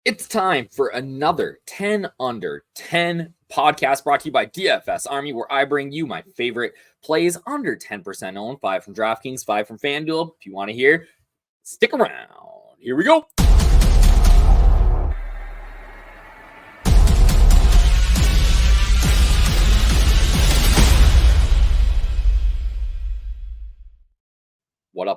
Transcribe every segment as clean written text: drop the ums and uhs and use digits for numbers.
It's time for another 10 Under 10 podcast brought to you by DFS Army, where I bring you my favorite plays under 10% owned. 5 from Draftkings, 5 from Fanduel. If you want to hear, stick around. Here we go.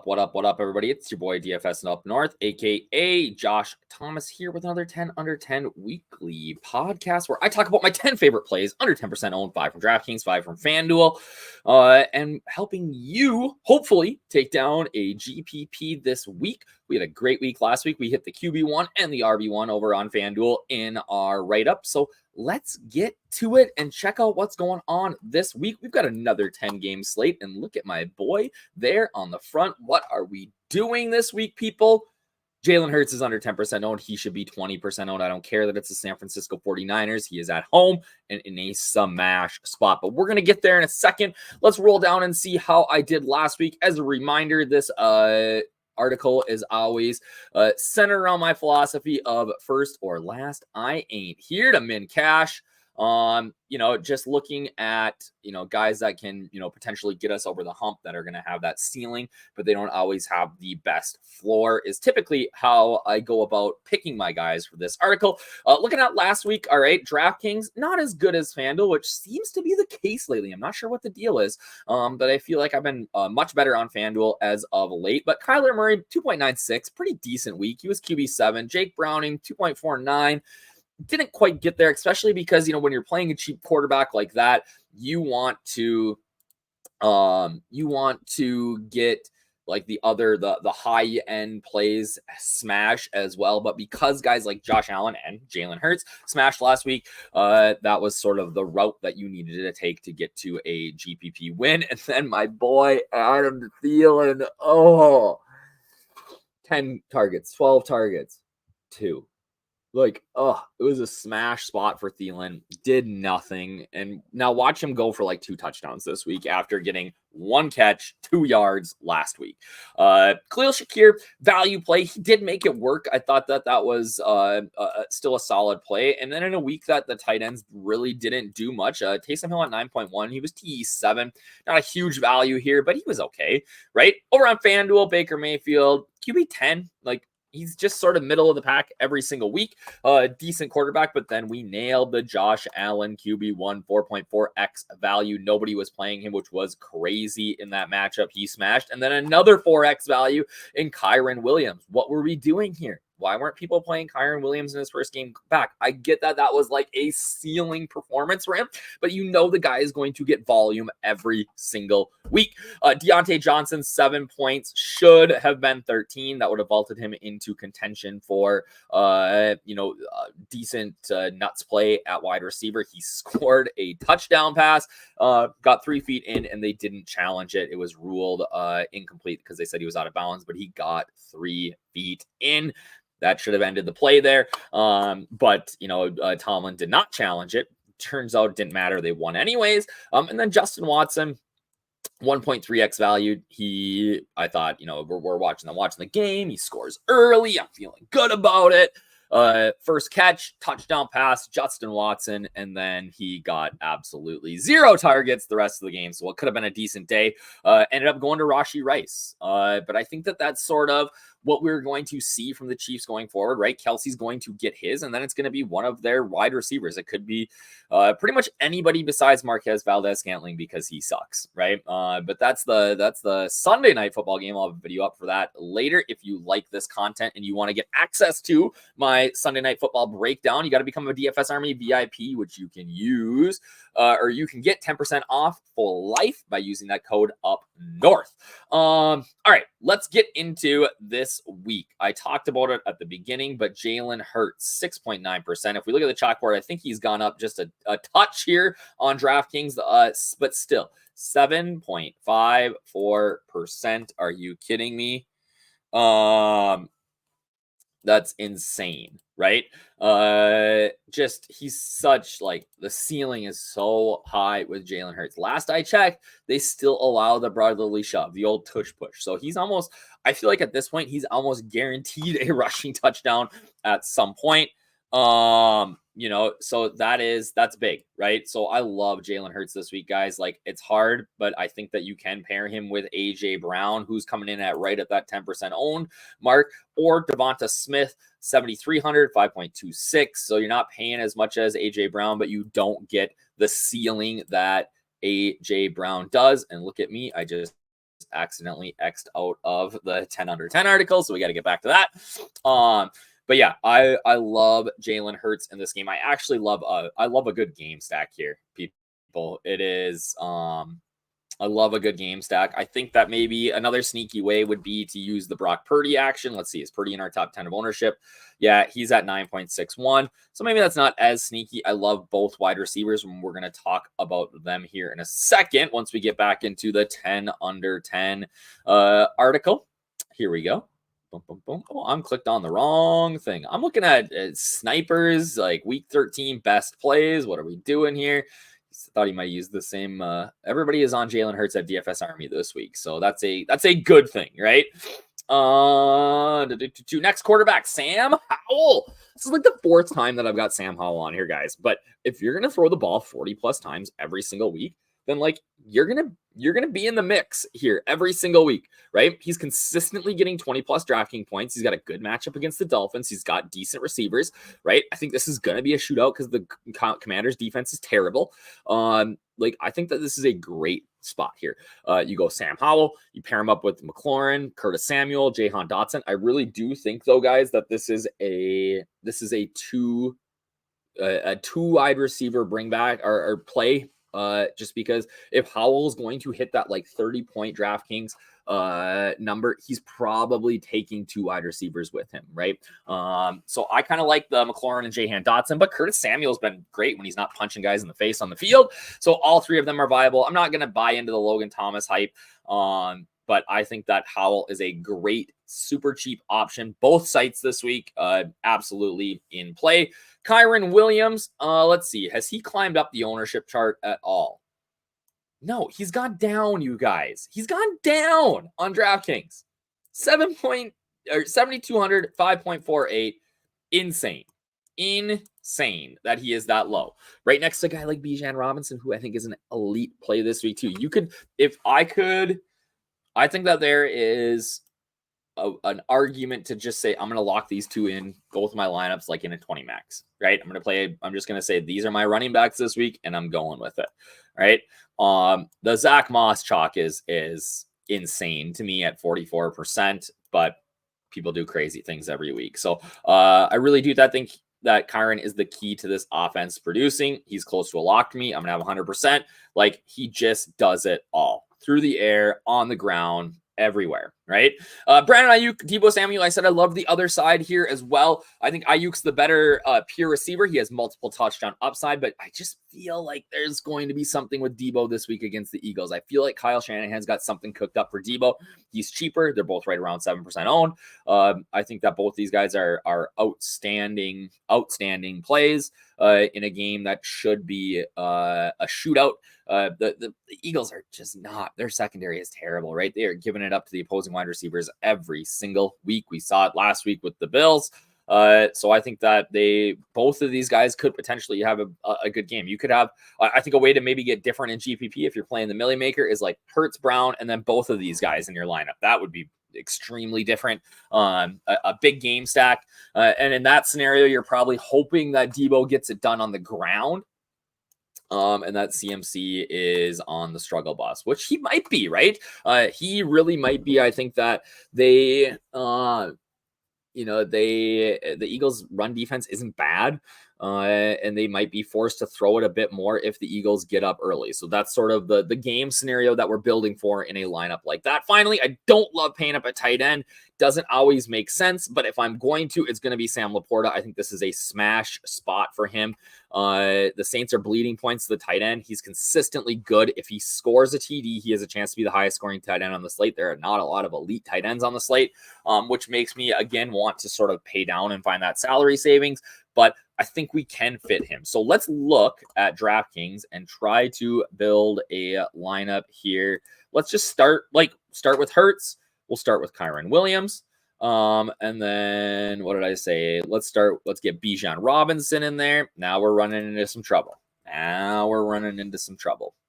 What up, everybody? It's your boy DFSUpNorth, aka Josh Thomas, here with another 10 Under 10 weekly podcast where I talk about my 10 favorite plays under 10% owned, 5 from DraftKings, 5 from Fanduel, and helping you hopefully take down a GPP this week. We had a great week last week. We hit the QB1 and the RB1 over on Fanduel in our write-up. So let's get to it and check out what's going on this week. We've got another 10-game slate, and look at my boy there on the front. What are we doing this week, people? Jalen Hurts is under 10% owned. He should be 20% owned. I don't care that it's the San Francisco 49ers. He is at home and in a smash spot, but we're going to get there in a second. Let's roll down and see how I did last week. As a reminder, this article is always centered around my philosophy of first or last. I ain't here to min cash. Just looking at, guys that can, potentially get us over the hump, that are going to have that ceiling, but they don't always have the best floor, is typically how I go about picking my guys for this article. Looking at last week, all right, DraftKings, not as good as FanDuel, which seems to be the case lately. I'm not sure what the deal is, but I feel like I've been much better on FanDuel as of late. But Kyler Murray, 2.96, pretty decent week. He was QB7. Jake Browning, 2.49. Didn't quite get there, especially because, when you're playing a cheap quarterback like that, you want to get like the high end plays smash as well. But because guys like Josh Allen and Jalen Hurts smashed last week, that was sort of the route that you needed to take to get to a GPP win. And then my boy Adam Thielen, 10 targets, 12 targets, 2. It was a smash spot for Thielen. Did nothing. And now watch him go for like 2 touchdowns this week after getting 1 catch, 2 yards last week. Khalil Shakir, value play. He did make it work. I thought that was still a solid play. And then in a week that the tight ends really didn't do much, Taysom Hill at 9.1. He was TE7. Not a huge value here, but he was okay, right? Over on FanDuel, Baker Mayfield, QB10, he's just sort of middle of the pack every single week. Decent quarterback, but then we nailed the Josh Allen QB1 4.4x value. Nobody was playing him, which was crazy in that matchup. He smashed. And then another 4x value in Kyren Williams. What were we doing here? Why weren't people playing Kyren Williams in his first game back? I get that was like a ceiling performance for him, but the guy is going to get volume every single week. Deontay Johnson, 7 points, should have been 13. That would have vaulted him into contention for, decent nuts play at wide receiver. He scored a touchdown pass, got 3 feet in, and they didn't challenge it. It was ruled incomplete because they said he was out of bounds, but he got 3 feet in. That should have ended the play there. But Tomlin did not challenge it. Turns out it didn't matter. They won anyways. And then Justin Watson, 1.3x valued. I thought, we're watching the game. He scores early. I'm feeling good about it. First catch, touchdown pass, Justin Watson, and then he got absolutely 0 targets the rest of the game. So it could have been a decent day. Ended up going to Rashee Rice. But I think that's sort of what we're going to see from the Chiefs going forward, right? Kelsey's going to get his, and then it's going to be one of their wide receivers. It could be pretty much anybody besides Marquez Valdez-Scantling because he sucks, right? But that's the Sunday night football game. I'll have a video up for that later. If you like this content and you want to get access to my Sunday night football breakdown, you got to become a DFS Army VIP, which you can use, or you can get 10% off for life by using that code UpNorth. All right, let's get into this week. I talked about it at the beginning, but Jalen Hurts, 6.9%. If we look at the chalkboard, I think he's gone up just a touch here on DraftKings, but still 7.54%. Are you kidding me? That's insane, right? He's such, the ceiling is so high with Jalen Hurts. Last I checked, they still allow the brotherly shove, the old tush push. So he's almost, I feel like at this point, he's almost guaranteed a rushing touchdown at some point. You know, so that's big, right? So I love Jalen Hurts this week, guys. Like, it's hard, but I think that you can pair him with AJ Brown, who's coming in at right at that 10% owned mark, or Devonta Smith, 7,300, 5.26. So you're not paying as much as AJ Brown, but you don't get the ceiling that AJ Brown does. And look at me, I just accidentally X'd out of the 10 under 10 article, so we got to get back to that. But yeah, I love Jalen Hurts in this game. I actually love a good game stack here, people. It is I love a good game stack. I think that maybe another sneaky way would be to use the Brock Purdy action. Let's see, is Purdy in our top 10 of ownership? Yeah, he's at 9.61. So maybe that's not as sneaky. I love both wide receivers, and we're going to talk about them here in a second once we get back into the 10 under 10 article. Here we go. Boom, boom, boom. Oh, I'm clicked on the wrong thing. I'm looking at snipers, like week 13 best plays. What are we doing here? Thought he might use the same. Everybody is on Jalen Hurts at DFS Army this week, so that's a good thing, right? Next quarterback, Sam Howell. This is like the fourth time that I've got Sam Howell on here, guys. But if you're gonna throw the ball 40 plus times every single week, then like you're gonna be in the mix here every single week, right? He's consistently getting 20 plus drafting points. He's got a good matchup against the Dolphins. He's got decent receivers, right? I think this is gonna be a shootout because the Commanders' defense is terrible. Like, I think that this is a great spot here. You go Sam Howell, you pair him up with McLaurin, Curtis Samuel, Jahan Dotson. I really do think, though, guys, that this is a two wide receiver bring back or play. Just because if Howell is going to hit that like 30-point DraftKings number, he's probably taking two wide receivers with him, right? So I kind of like the McLaurin and Jahan Dotson, but Curtis Samuel's been great when he's not punching guys in the face on the field. So all three of them are viable. I'm not going to buy into the Logan Thomas hype. But I think that Howell is a great, super cheap option. Both sites this week, absolutely in play. Kyren Williams, let's see. Has he climbed up the ownership chart at all? No, he's gone down, you guys. He's gone down on DraftKings. 7,200, 5.48. Insane. Insane that he is that low. Right next to a guy like Bijan Robinson, who I think is an elite play this week too. I think that there is an argument to just say, I'm going to lock these two in both my lineups, like in a 20 max, right? I'm just going to say, these are my running backs this week, and I'm going with it, right? The Zach Moss chalk is insane to me at 44%, but people do crazy things every week. So I really do think that Kyren is the key to this offense producing. He's close to a lock to me. I'm going to have 100%. Like, he just does it all. Through the air, on the ground, everywhere, right? Brandon Ayuk, Deebo Samuel, I said I love the other side here as well. I think Ayuk's the better pure receiver. He has multiple touchdown upside, but I just feel like there's going to be something with Deebo this week against the Eagles. I feel like Kyle Shanahan's got something cooked up for Deebo. He's cheaper. They're both right around 7% owned. I think that both these guys are outstanding plays in a game that should be a shootout. The Eagles are just not. Their secondary is terrible, right? They are giving it up to the opposing wide receivers every single week. We saw it last week with the Bills. So I think that both of these guys could potentially have a good game. You could have, I think, a way to maybe get different in GPP if you're playing the Millie Maker is like Hurts, Brown, and then both of these guys in your lineup. That would be extremely different. A big game stack. And in that scenario, you're probably hoping that Deebo gets it done on the ground. And that CMC is on the struggle bus, which he might be, right? He really might be. I think that the Eagles' run defense isn't bad, and they might be forced to throw it a bit more if the Eagles get up early. So that's sort of the game scenario that we're building for in a lineup like that. Finally, I don't love paying up at tight end. Doesn't always make sense, but if I'm going to, it's going to be Sam Laporta. I think this is a smash spot for him. The Saints are bleeding points to the tight end. He's consistently good. If he scores a TD, he has a chance to be the highest scoring tight end on the slate. There are not a lot of elite tight ends on the slate, which makes me, again, want to sort of pay down and find that salary savings. But I think we can fit him. So let's look at DraftKings and try to build a lineup here. Let's just start with Hurts. We'll start with Kyren Williams. And then what did I say? Let's get Bijan Robinson in there. Now we're running into some trouble.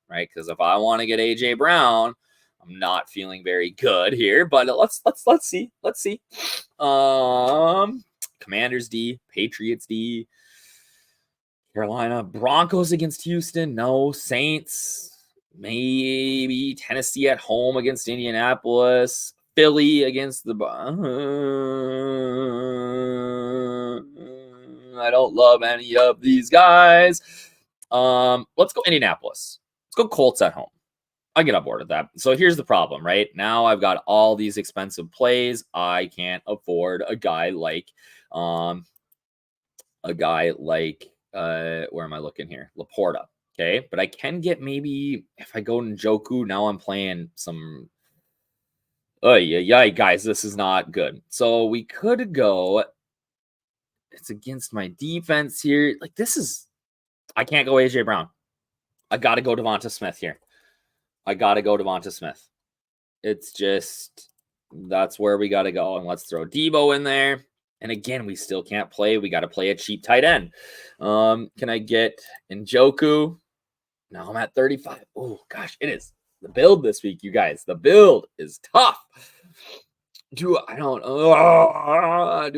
Right? Because if I want to get AJ Brown, I'm not feeling very good here. But let's see. Commanders D, Patriots D, Carolina, Broncos against Houston. No, Saints. Maybe Tennessee at home against Indianapolis. Philly against the... I don't love any of these guys. Let's go Indianapolis. Let's go Colts at home. I get on board with that. So here's the problem, right? Now I've got all these expensive plays. I can't afford a guy like... where am I looking here? Laporta. Okay, but I can get maybe if I go Njoku. Now I'm playing some. Oh yeah, guys, this is not good. So we could go. It's against my defense here. Like this is, I can't go AJ Brown. I got to go Devonta Smith here. It's just that's where we got to go, and let's throw Debo in there. And again, we still can't play. We got to play a cheap tight end. Can I get Njoku? Now I'm at 35. Oh, gosh, it is the build this week, you guys. The build is tough. Do I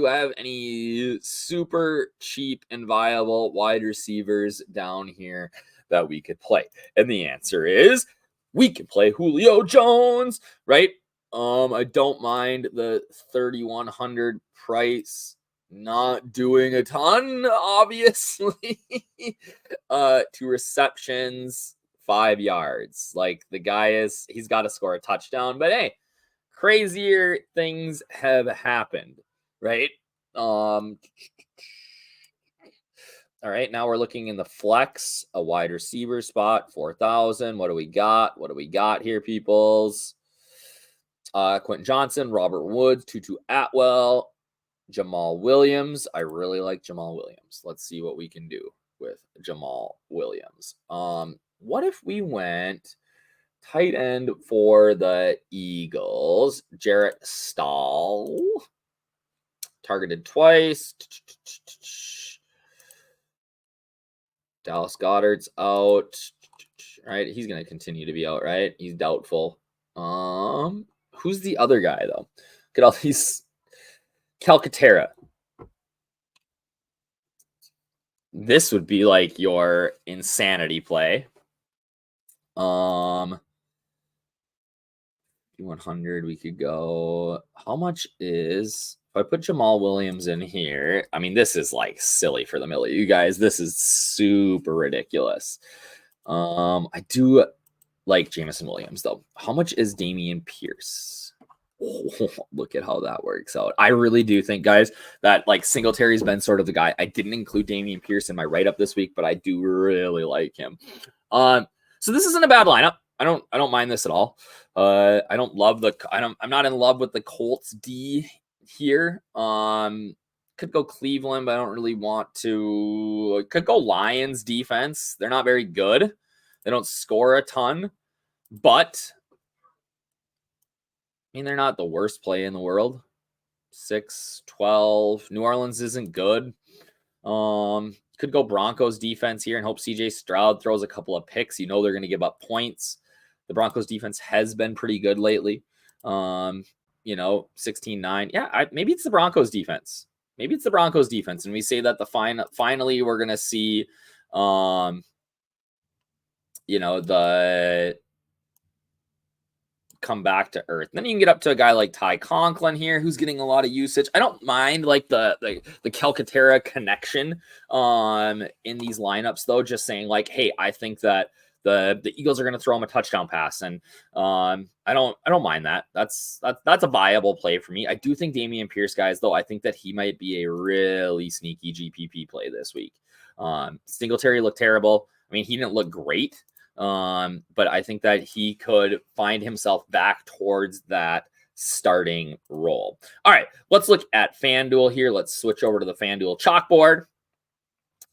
have any super cheap and viable wide receivers down here that we could play? And the answer is we can play Julio Jones, right? I don't mind the 3,100 price. Not doing a ton, obviously. 2 receptions, 5 yards. Like the guy he's got to score a touchdown. But hey, crazier things have happened, right? All right, now we're looking in the flex, a wide receiver spot, 4,000. What do we got here, peoples? Quentin Johnson, Robert Woods, Tutu Atwell, Jamal Williams. I really like Jamal Williams. Let's see what we can do with Jamal Williams. What if we went tight end for the Eagles? Jarrett Stahl. Targeted twice. Dallas Goedert's out. Right? He's going to continue to be out, right? He's doubtful. Who's the other guy, though? Look at all these. Calcaterra. This would be like your insanity play. 100, we could go. How much is if I put Jamal Williams in here? I mean, this is like silly for the millie, you guys. This is super ridiculous. I do like Jameson Williams though. How much is Damian Pierce? Oh, look at how that works out. I really do think, guys, that like Singletary's been sort of the guy. I didn't include Damian Pierce in my write-up this week, but I do really like him. So this isn't a bad lineup. I don't mind this at all. I'm not in love with the Colts D here. Could go Cleveland, but I don't really want to. Could go Lions defense. They're not very good. They don't score a ton, but I mean, they're not the worst play in the world. 6-12. New Orleans isn't good. Could go Broncos defense here and hope CJ Stroud throws a couple of picks. You know they're going to give up points. The Broncos defense has been pretty good lately. 16-9. Yeah, maybe it's the Broncos defense. And we say that finally we're going to see, the come back to earth. Then you can get up to a guy like Ty Conklin here, who's getting a lot of usage. I don't mind like the Calcaterra connection in these lineups, though. Just saying like, hey, I think that the Eagles are going to throw him a touchdown pass, and I don't mind that. That's a viable play for me. I do think Damian Pierce, guys, though, I think that he might be a really sneaky GPP play this week. Singletary looked terrible. I mean, he didn't look great. But I think that he could find himself back towards that starting role. All right, let's look at FanDuel here. Let's switch over to the FanDuel chalkboard.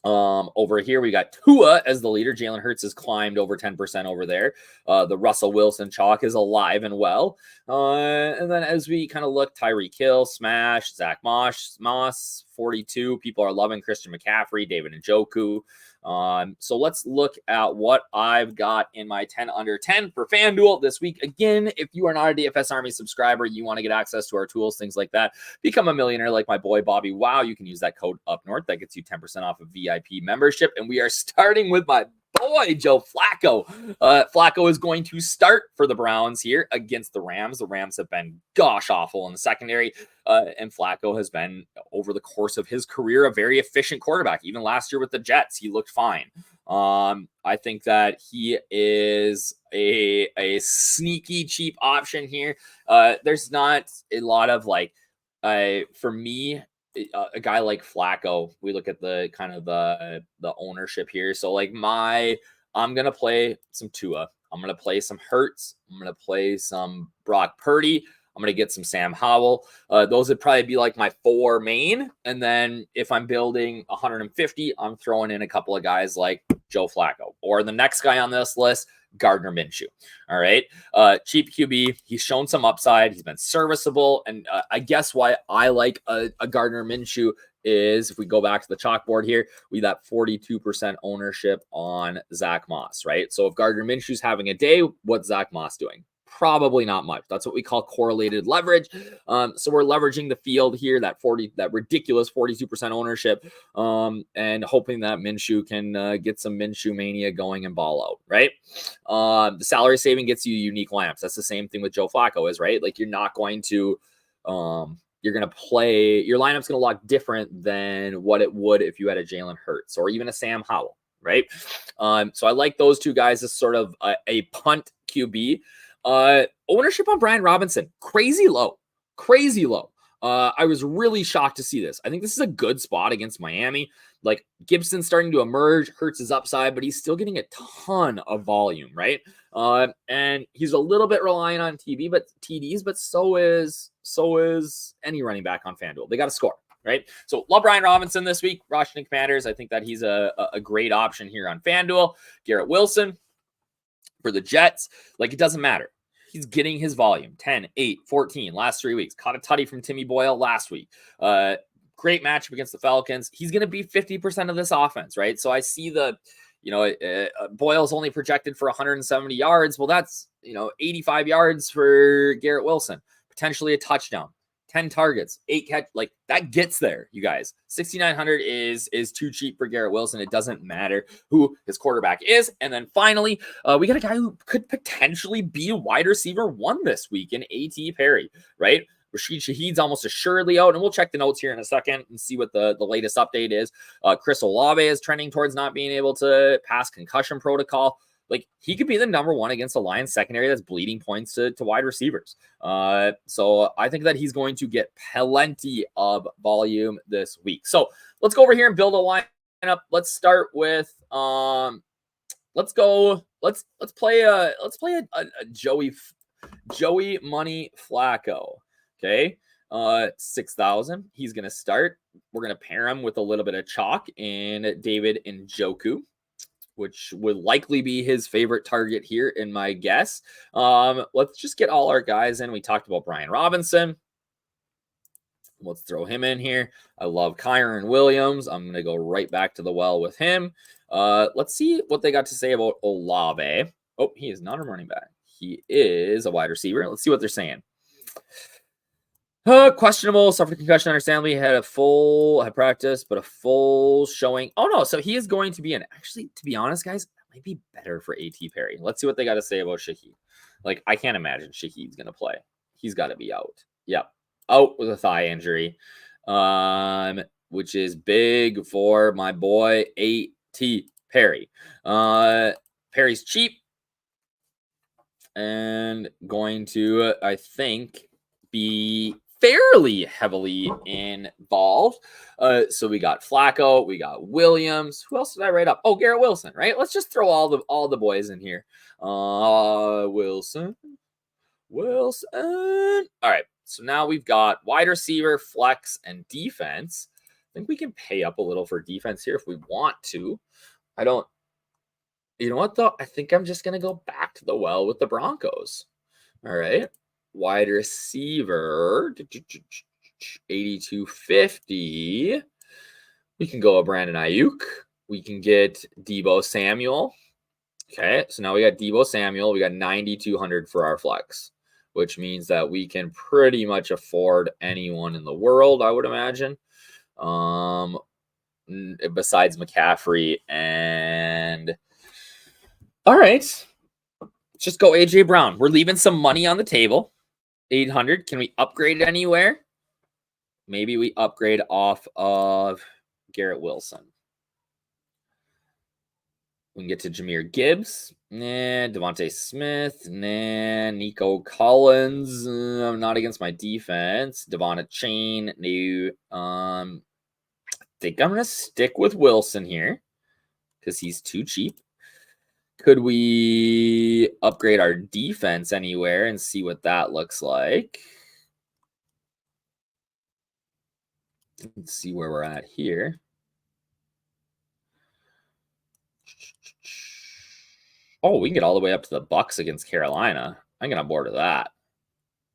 Over here, we got Tua as the leader. Jalen Hurts has climbed over 10% over there. The Russell Wilson chalk is alive and well. And then as we kind of look, Tyreek Hill, smash, Zach Moss, 42. People are loving Christian McCaffrey, David Njoku. So let's look at what I've got in my 10 under 10 for FanDuel this week. Again, if you are not a DFS Army subscriber, you want to get access to our tools, things like that, become a millionaire like my boy Bobby Wow. You can use that code UpNorth. That gets you 10% off of VIP membership. And we are starting with my boy, Joe Flacco. Flacco is going to start for the Browns here against the Rams. The Rams have been gosh awful in the secondary. And Flacco has been, over the course of his career, a very efficient quarterback. Even last year with the Jets, he looked fine. I think that he is a sneaky cheap option here. There's not a lot of for me, a guy like Flacco, we look at the kind of the ownership here. So I'm going to play some Tua. I'm going to play some Hurts. I'm going to play some Brock Purdy. I'm going to get some Sam Howell. Those would probably be like my 4 main. And then if I'm building 150, I'm throwing in a couple of guys like Joe Flacco, or the next guy on this list, Gardner Minshew. All right. Cheap QB. He's shown some upside. He's been serviceable. And I guess why I like a Gardner Minshew is, if we go back to the chalkboard here, we got 42% ownership on Zach Moss, right? So if Gardner Minshew's having a day, what's Zach Moss doing? Probably not much. That's what we call correlated leverage. So we're leveraging the field here, that ridiculous 42% ownership, and hoping that Minshew can get some Minshew mania going and ball out, right? The salary saving gets you unique lineups. That's the same thing with Joe Flacco is, right? Like, you're not going to, you're going to play, your lineup's going to look different than what it would if you had a Jalen Hurts or even a Sam Howell, right? So I like those two guys as sort of a punt QB. Ownership on Brian Robinson, crazy low. I was really shocked to see this. I think this is a good spot against Miami. Like, Gibson's starting to emerge, Hurts his upside, but he's still getting a ton of volume, right? And he's a little bit reliant on TDs, but so is any running back on FanDuel. They got to score, right? So love Brian Robinson this week. Washington Commanders, I think that he's a great option here on FanDuel. Garrett Wilson for the Jets, it doesn't matter. He's getting his volume, 10, 8, 14, last 3 weeks. Caught a tutty from Timmy Boyle last week. Great matchup against the Falcons. He's going to be 50% of this offense, right? So I see Boyle's only projected for 170 yards. Well, that's, 85 yards for Garrett Wilson. Potentially a touchdown. 10 targets, 8 catch, that gets there, you guys. 6,900 is too cheap for Garrett Wilson. It doesn't matter who his quarterback is. And then finally, we got a guy who could potentially be a wide receiver 1 this week in A.T. Perry, right? Rashid Shaheed's almost assuredly out, and we'll check the notes here in a second and see what the latest update is. Chris Olave is trending towards not being able to pass concussion protocol. He could be the number 1 against the Lions secondary that's bleeding points to wide receivers. So I think that he's going to get plenty of volume this week. So let's go over here and build a lineup. Let's start with let's play a Joey Money Flacco. Okay. 6,000. He's gonna start. We're gonna pair him with a little bit of chalk and David Njoku, which would likely be his favorite target here in my guess. Let's just get all our guys in. We talked about Brian Robinson. Let's throw him in here. I love Kyron Williams. I'm going to go right back to the well with him. Let's see what they got to say about Olave. Oh, he is not a running back. He is a wide receiver. Let's see what they're saying. Questionable, suffered concussion, understandably, had practice, but a full showing. Oh, no, so he is going to be actually, to be honest, guys, that might be better for A.T. Perry. Let's see what they got to say about Shaheed. I can't imagine Shaheed's going to play. He's got to be out. Yep. Out with a thigh injury, which is big for my boy A.T. Perry. Perry's cheap and going to, I think, be fairly heavily involved. So we got Flacco, we got Williams. Who else did I write up? Oh, Garrett Wilson, right? Let's just throw all the boys in here. Wilson. All right. So now we've got wide receiver, flex, and defense. think we can pay up a little for defense here if we want to. I don't. You know what, though? I think I'm just going to go back to the well with the Broncos. All right. Wide receiver, 8250. We can go a Brandon Ayuk. We can get Deebo Samuel. Okay, so now we got Deebo Samuel. We got 9,200 for our flex, which means that we can pretty much afford anyone in the world, I would imagine. Besides McCaffrey. And all right, let's just go AJ Brown. We're leaving some money on the table. 800. Can we upgrade anywhere? Maybe we upgrade off of Garrett Wilson. We can get to Jahmyr Gibbs. Nah. Devontae Smith. Nah. Nico Collins. I'm not against my defense. Devon Chain. No. I think I'm going to stick with Wilson here because he's too cheap. Could we upgrade our defense anywhere and see what that looks like? Let's see where we're at here. Oh, we can get all the way up to the Bucks against Carolina. I'm going to board of that.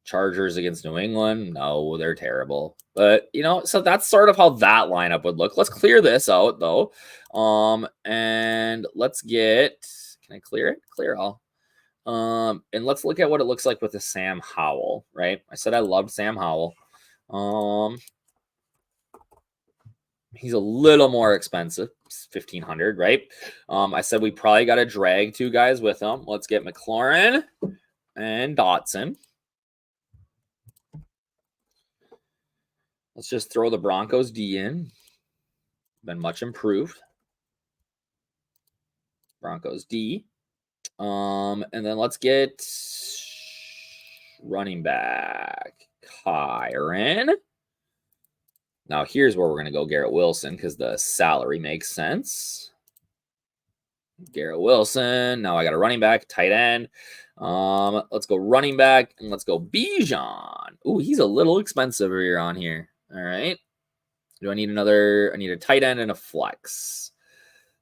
Chargers against New England. No, they're terrible. But, you know, so that's sort of how that lineup would look. Let's clear this out, though. And let's get... Can I clear it? Clear all. And let's look at what it looks like with the Sam Howell, right? I said I loved Sam Howell. He's a little more expensive, 1,500, right? I said we probably got to drag two guys with him. Let's get McLaurin and Dotson. Let's just throw the Broncos D in. Been much improved. Broncos D. And then let's get running back Kyron. Now, here's where we're going to go Garrett Wilson because the salary makes sense. Garrett Wilson. Now I got a running back, tight end. Let's go running back, and let's go Bijan. Ooh, he's a little expensive here on here. All right. Do I need another? I need a tight end and a flex.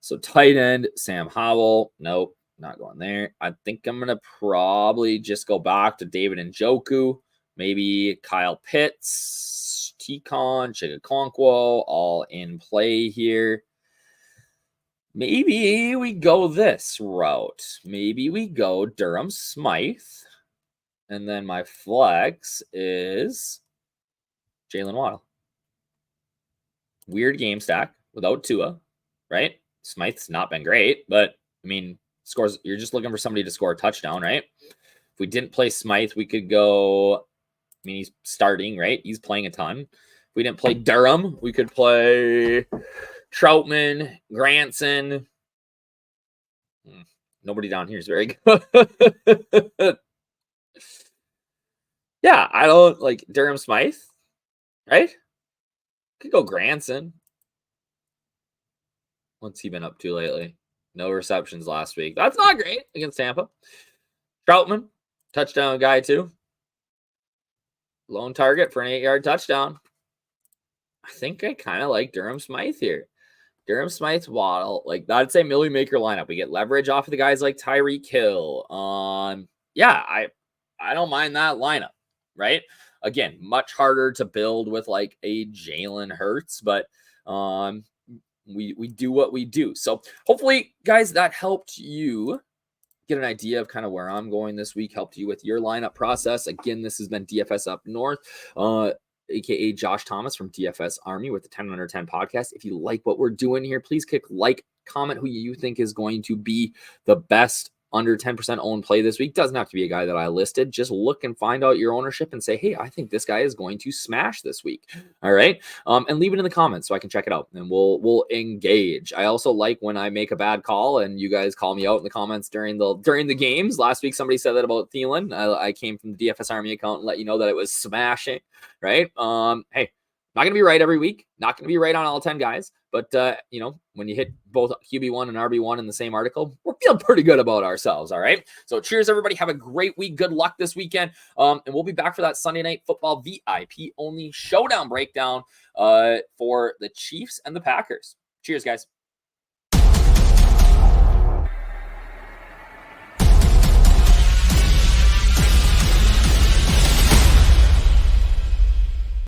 So tight end, Sam Howell. Nope, not going there. I think I'm going to probably just go back to David Njoku. Maybe Kyle Pitts, T-Con, Chigakonkwo, all in play here. Maybe we go this route. Maybe we go Durham Smythe. And then my flex is Jalen Waddle. Weird game stack without Tua, right? Smythe's not been great, but I mean, scores. You're just looking for somebody to score a touchdown, right? If we didn't play Smythe, we could go. I mean, he's starting, right? He's playing a ton. If we didn't play Durham, we could play Troutman, Granson. Nobody down here is very good. Yeah, I don't like Durham Smythe, right? Could go Granson. What's he been up to lately? No receptions last week. That's not great against Tampa. Troutman, touchdown guy too. Lone target for an 8-yard touchdown. I think I kind of like Durham Smythe here. Durham Smythe, Waddle, like I'd say Millie Maker lineup. We get leverage off of the guys like Tyreek Hill. Yeah, I don't mind that lineup, right? Again, much harder to build with like a Jalen Hurts, but we do what we do. So hopefully, guys, that helped you get an idea of kind of where I'm going this week, helped you with your lineup process. Again, this has been DFS Up North, aka Josh Thomas from DFS Army with the 10 Under 10 podcast. If you like what we're doing here, please click like, comment who you think is going to be the best under 10% owned play this week. Doesn't have to be a guy that I listed. Just look and find out your ownership and say, hey, I think this guy is going to smash this week. All right. And leave it in the comments so I can check it out and we'll engage. I also like when I make a bad call and you guys call me out in the comments during the games. Last week, somebody said that about Thielen. I came from the DFS Army account and let you know that it was smashing. Right. Hey, Not going to be right every week. Not going to be right on all 10 guys. But, you know, when you hit both QB1 and RB1 in the same article, we're feeling pretty good about ourselves, all right? So cheers, everybody. Have a great week. Good luck this weekend. And we'll be back for that Sunday Night Football VIP-only showdown breakdown for the Chiefs and the Packers. Cheers, guys.